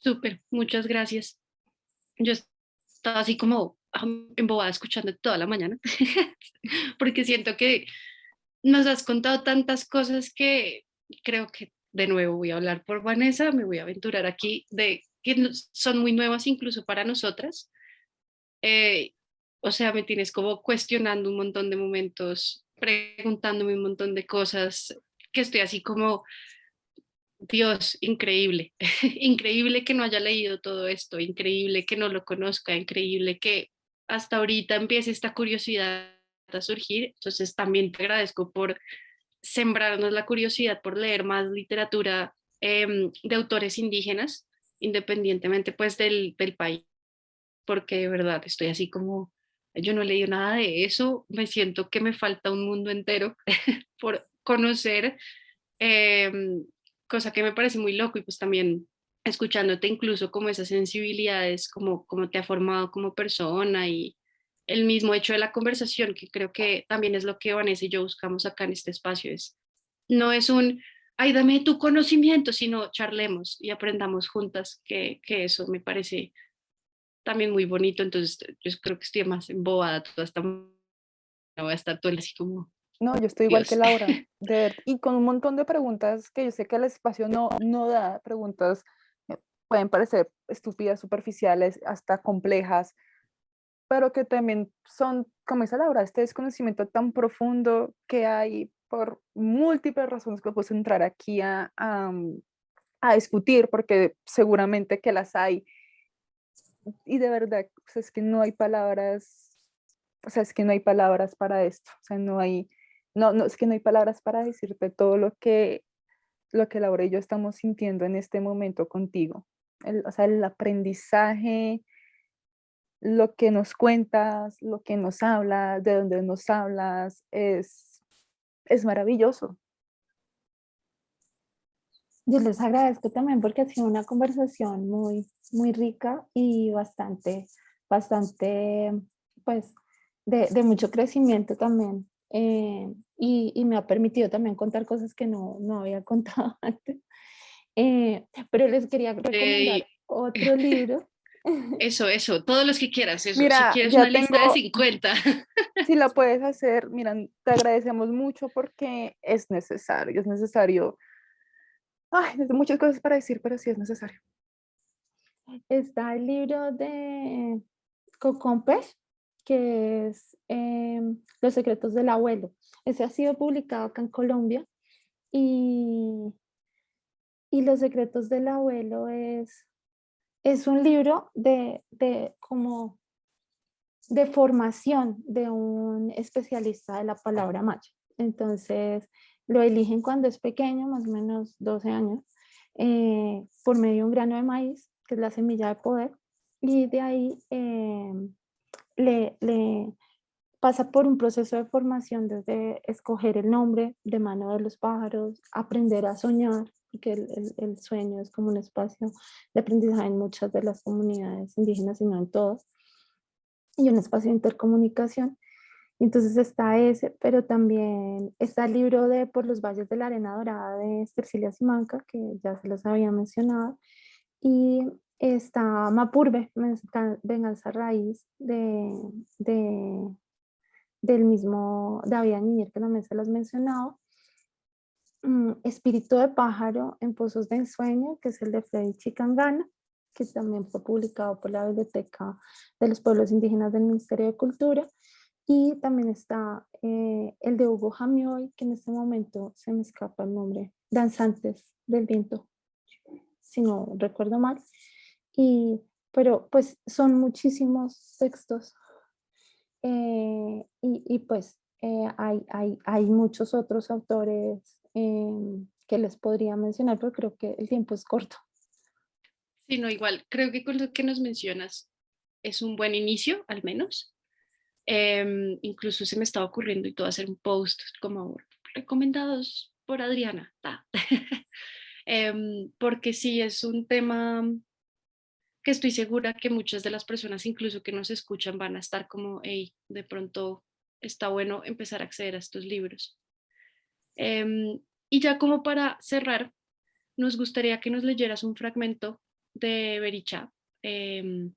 Súper, muchas gracias. Yo estaba así como embobada escuchando toda la mañana, porque siento que nos has contado tantas cosas que creo que de nuevo voy a hablar por Vanessa, me voy a aventurar aquí de que son muy nuevas incluso para nosotras. Eh, o sea, me tienes como cuestionando un montón de momentos, preguntándome un montón de cosas, que estoy así como, Dios, increíble, increíble que no haya leído todo esto, increíble que no lo conozca, increíble que hasta ahorita empiece esta curiosidad a surgir. Entonces también te agradezco por sembrarnos la curiosidad por leer más literatura de autores indígenas, independientemente pues del país, porque de verdad estoy así como, yo no he leído nada de eso, me siento que me falta un mundo entero por conocer, em, cosa que me parece muy loco y pues también escuchándote incluso como esas sensibilidades, como te ha formado como persona y el mismo hecho de la conversación, que creo que también es lo que Vanessa y yo buscamos acá en este espacio, es, no es un, ay, dame tu conocimiento, sino charlemos y aprendamos juntas, que eso me parece también muy bonito, entonces yo creo que estoy más embobada toda esta, no voy a estar todo el día así como, No, yo estoy igual que Dios. Laura, de ver, y con un montón de preguntas que yo sé que el espacio no da, preguntas pueden parecer estúpidas, superficiales, hasta complejas, pero que también son, como dice Laura, este desconocimiento tan profundo que hay por múltiples razones que puedo entrar aquí a discutir, porque seguramente que las hay, y de verdad, pues es que no hay palabras, o sea, es que no hay palabras para esto, o sea, es que no hay palabras para decirte todo lo que Laura y yo estamos sintiendo en este momento contigo. O sea, el aprendizaje, lo que nos cuentas, lo que nos hablas, de dónde nos hablas, es maravilloso. Yo les agradezco también porque ha sido una conversación muy, muy rica y bastante, pues, de mucho crecimiento también. Y me ha permitido también contar cosas que no había contado antes. Pero les quería recomendar Eh, otro libro. eso, todos los que quieras, eso, si Mira, quieres ya una lista de tengo, 50. si la puedes hacer, mira, te agradecemos mucho porque es necesario. Ay, hay muchas cosas para decir, pero sí es necesario. Está el libro de Cocompes, que es Los secretos del abuelo. Ese ha sido publicado acá en Colombia y, y Los secretos del abuelo es un libro como de formación de un especialista de la palabra maya. Entonces, lo eligen cuando es pequeño, más o menos 12 años, por medio de un grano de maíz, que es la semilla de poder, y de ahí le pasa por un proceso de formación desde escoger el nombre de mano de los pájaros, aprender a soñar, porque el sueño es como un espacio de aprendizaje en muchas de las comunidades indígenas y no en todas, y un espacio de intercomunicación. Entonces está ese, pero también está el libro de Por los valles de la arena dorada de Estercilia Simanca, que ya se los había mencionado, y está Mapurbe, Venganza Raíz de, del mismo David Añiñer, que también se los mencionado. Espíritu de pájaro en Pozos de Ensueño, que es el de Freddy Chicangana, que también fue publicado por la Biblioteca de los Pueblos Indígenas del Ministerio de Cultura. Y también está el de Hugo Jamioy, que en este momento se me escapa el nombre, Danzantes del Viento, si no recuerdo mal. Pero pues son muchísimos textos y pues hay muchos otros autores que les podría mencionar, pero creo que el tiempo es corto. Sí, no, igual, creo que con lo que nos mencionas es un buen inicio, al menos. Incluso se me estaba ocurriendo y todo hacer un post como recomendados por Adriana. Ta. Porque sí es un tema que estoy segura que muchas de las personas, incluso que nos escuchan, van a estar como, hey, de pronto está bueno empezar a acceder a estos libros. Y ya como para cerrar, nos gustaría que nos leyeras un fragmento de Berichá, de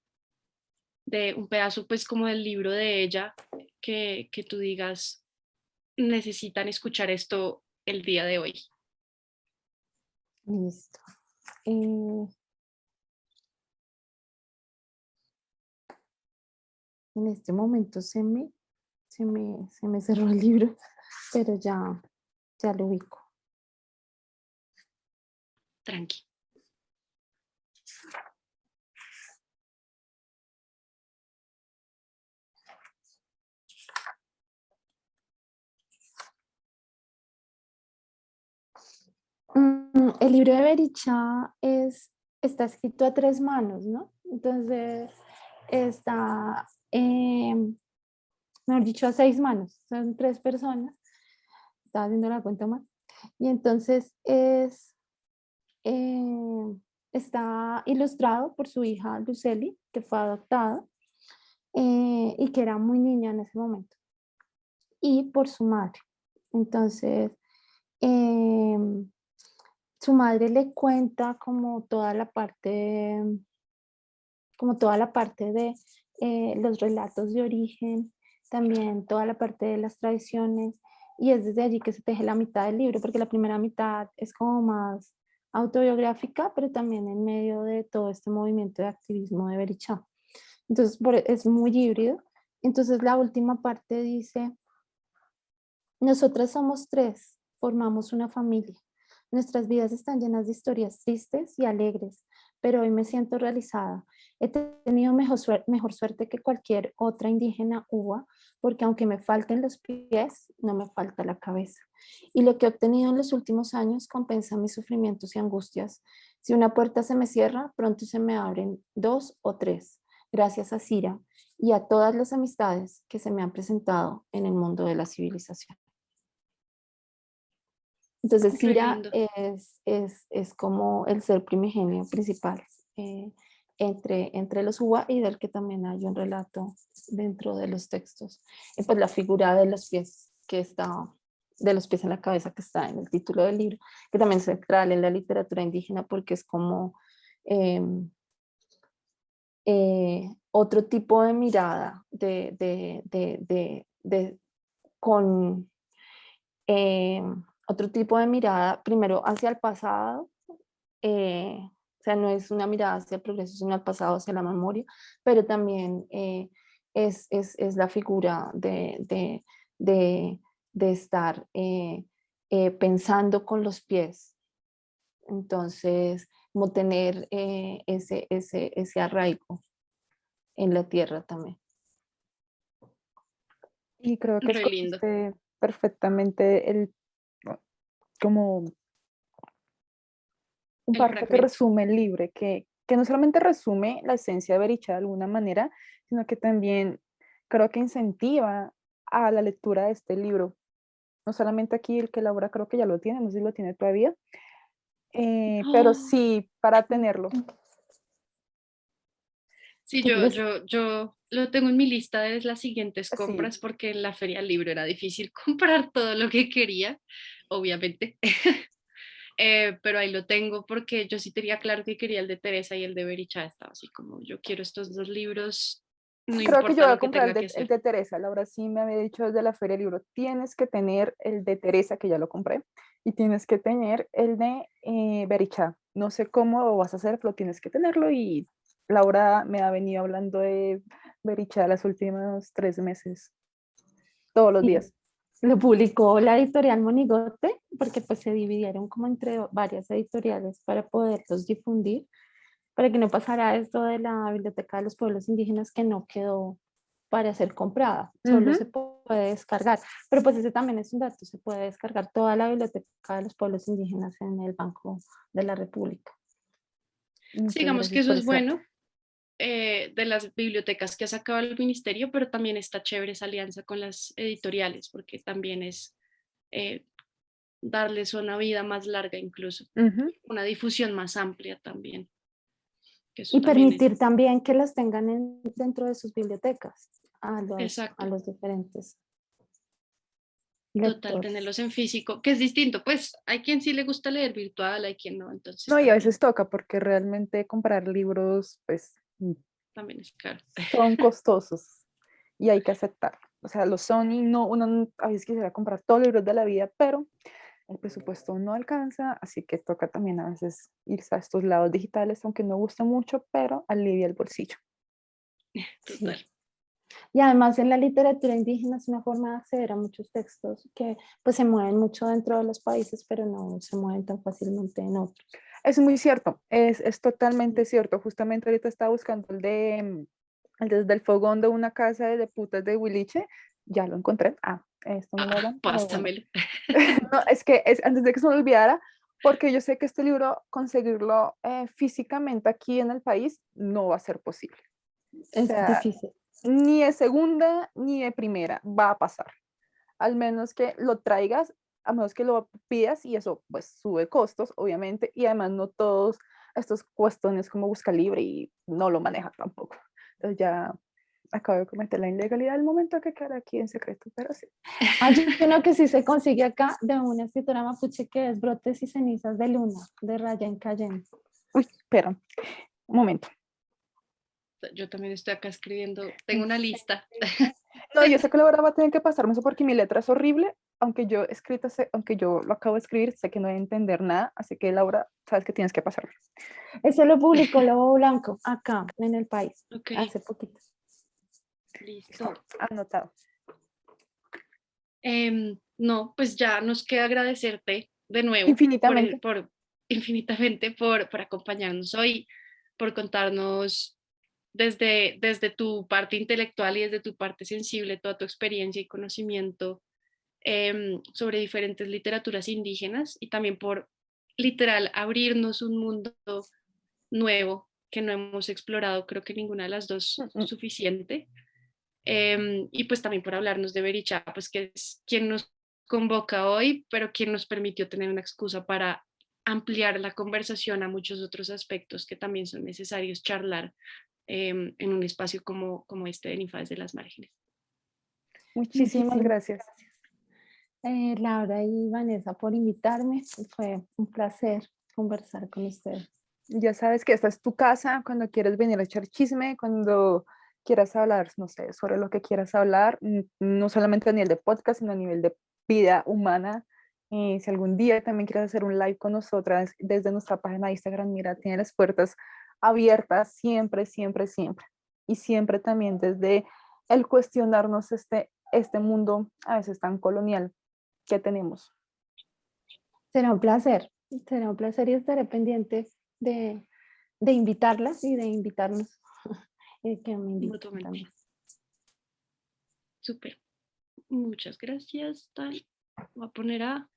un pedazo pues como del libro de ella, que tú digas, necesitan escuchar esto el día de hoy. Listo. En este momento se me cerró el libro, pero ya lo ubico. Tranqui. El libro de Berichá está escrito a 3 manos, ¿no? Entonces está, mejor dicho, a 6 manos, son 3 personas, estaba haciendo la cuenta mal, y entonces está ilustrado por su hija Luceli, que fue adoptada y que era muy niña en ese momento, y por su madre. Entonces, su madre le cuenta como toda la parte de los relatos de origen, también toda la parte de las tradiciones, y es desde allí que se teje la mitad del libro, porque la primera mitad es como más autobiográfica, pero también en medio de todo este movimiento de activismo de Berichá. Entonces, es muy híbrido. Entonces, la última parte dice: nosotras somos 3, formamos una familia. Nuestras vidas están llenas de historias tristes y alegres, pero hoy me siento realizada. He tenido mejor suerte que cualquier otra indígena uva, porque aunque me falten los pies, no me falta la cabeza. Y lo que he obtenido en los últimos años compensa mis sufrimientos y angustias. Si una puerta se me cierra, pronto se me abren 2 o 3, gracias a Cira y a todas las amistades que se me han presentado en el mundo de la civilización. Entonces, Qué Cira lindo. es como el ser primigenio principal entre los Uwa, y del que también hay un relato dentro de los textos. Y pues la figura de los pies de los pies en la cabeza, que está en el título del libro, que también es central en la literatura indígena, porque es como otro tipo de mirada con otro tipo de mirada, primero hacia el pasado, o sea, no es una mirada hacia el progreso, sino al pasado, hacia la memoria, pero también es la figura de estar pensando con los pies. Entonces, como tener ese arraigo en la tierra también. Y creo que Re lindo. escogiste perfectamente como un El parte que fragmento. resume el libro, que no solamente resume la esencia de Berichá de alguna manera, sino que también creo que incentiva a la lectura de este libro. No solamente aquí el que elabora creo que ya lo tiene, no sé si lo tiene todavía, pero Oh, sí para tenerlo. sí, Que les- yo lo tengo en mi lista de las siguientes Sí, compras porque en la feria del libro era difícil comprar todo lo que quería, obviamente. Pero ahí lo tengo porque yo sí tenía claro que quería el de Teresa y el de Berichá. Estaba así como, yo quiero estos 2 libros, no creo que yo importa voy a lo que comprar tenga que el hacer. de Teresa. Laura sí me había dicho desde la feria del libro, tienes que tener el de Teresa, que ya lo compré, y tienes que tener el de Berichá. No sé cómo lo vas a hacer, pero tienes que tenerlo, y Laura me ha venido hablando de Berichá los últimos 3 meses, todos los sí, días. lo publicó la editorial Monigote, porque pues se dividieron como entre varias editoriales para poderlos difundir, para que no pasara esto de la Biblioteca de los Pueblos Indígenas, que no quedó para ser comprada, solo Ujú. se puede descargar. Pero pues ese también es un dato, se puede descargar toda la Biblioteca de los Pueblos Indígenas en el Banco de la República. Sí, Muchas digamos que gracias eso por es ese dato. bueno de las bibliotecas que ha sacado el ministerio, pero también está chévere esa alianza con las editoriales, porque también es eh, darles una vida más larga incluso, Ujú. una difusión más amplia también, que eso Y también es permitir también que las tengan dentro de sus bibliotecas a exacto. los diferentes Total, lectores. tenerlos en físico, que es distinto, pues hay quien sí le gusta leer virtual, hay quien no, entonces No, y a veces toca porque realmente comprar libros, pues, también es caro. son costosos y hay que aceptar. O sea, los son y no, a veces quisiera comprar todos los libros de la vida, pero el presupuesto no alcanza, así que toca también a veces irse a estos lados digitales, aunque no gusta mucho, pero alivia el bolsillo. Sí. Total. Y además en la literatura indígena es una forma de acceder a muchos textos que pues se mueven mucho dentro de los países, pero no se mueven tan fácilmente en otros. Es muy cierto, es totalmente cierto. Justamente ahorita estaba buscando el desde el fogón de una casa de putas de Huiliche, ya lo encontré. Esto no lo dan, pero bueno. Pástamelo. No, es que antes de que se me olvidara, porque yo sé que este libro, conseguirlo físicamente aquí en el país, no va a ser posible. O Es sea, difícil. ni de segunda ni de primera va a pasar. Al menos que lo traigas, a menos que lo pidas y eso pues sube costos, obviamente, y además no todos estos cuestiones como busca libre y no lo maneja tampoco. Entonces ya acabo de cometer la ilegalidad del momento que queda aquí en secreto, pero sí. Hay uno que sí se consigue acá de una escritora mapuche que es Brotes y cenizas de luna, de Rayen Cayenne. Uy, espera, un momento. Yo también estoy acá escribiendo, tengo una lista. No, yo sé que la verdad va a tener que pasarme eso porque mi letra es horrible, aunque yo escrito, aunque yo lo acabo de escribir, sé que no voy a entender nada, así que Laura, sabes que tienes que pasarme. Ese lo publicó Lobo Blanco acá en el país Ok, hace poquito. listo. Anotado. No, pues ya nos queda agradecerte de nuevo Infinitamente. infinitamente por acompañarnos hoy, por contarnos desde tu parte intelectual y desde tu parte sensible toda tu experiencia y conocimiento sobre diferentes literaturas indígenas y también por literal abrirnos un mundo nuevo que no hemos explorado, creo que ninguna de las dos suficiente. Y pues también por hablarnos de Berichá, pues que es quien nos convoca hoy, pero quien nos permitió tener una excusa para ampliar la conversación a muchos otros aspectos que también son necesarios charlar en un espacio como este de Ninfas de las Márgenes. Muchísimas Muchísimas gracias. Laura y Vanessa por invitarme. Fue un placer conversar con ustedes. Ya sabes que esta es tu casa cuando quieres venir a echar chisme, cuando quieras hablar, no sé, sobre lo que quieras hablar, no solamente a nivel de podcast, sino a nivel de vida humana. Si algún día también quieres hacer un live con nosotras desde nuestra página de Instagram, mira, tiene las puertas abiertas siempre, siempre, siempre. Y siempre también desde el cuestionarnos este mundo a veces tan colonial que tenemos. Será un placer y estaré pendiente de invitarlas y de invitarnos y que me inviten Mutuamente. también. Súper. Muchas gracias. Tal. Voy a poner a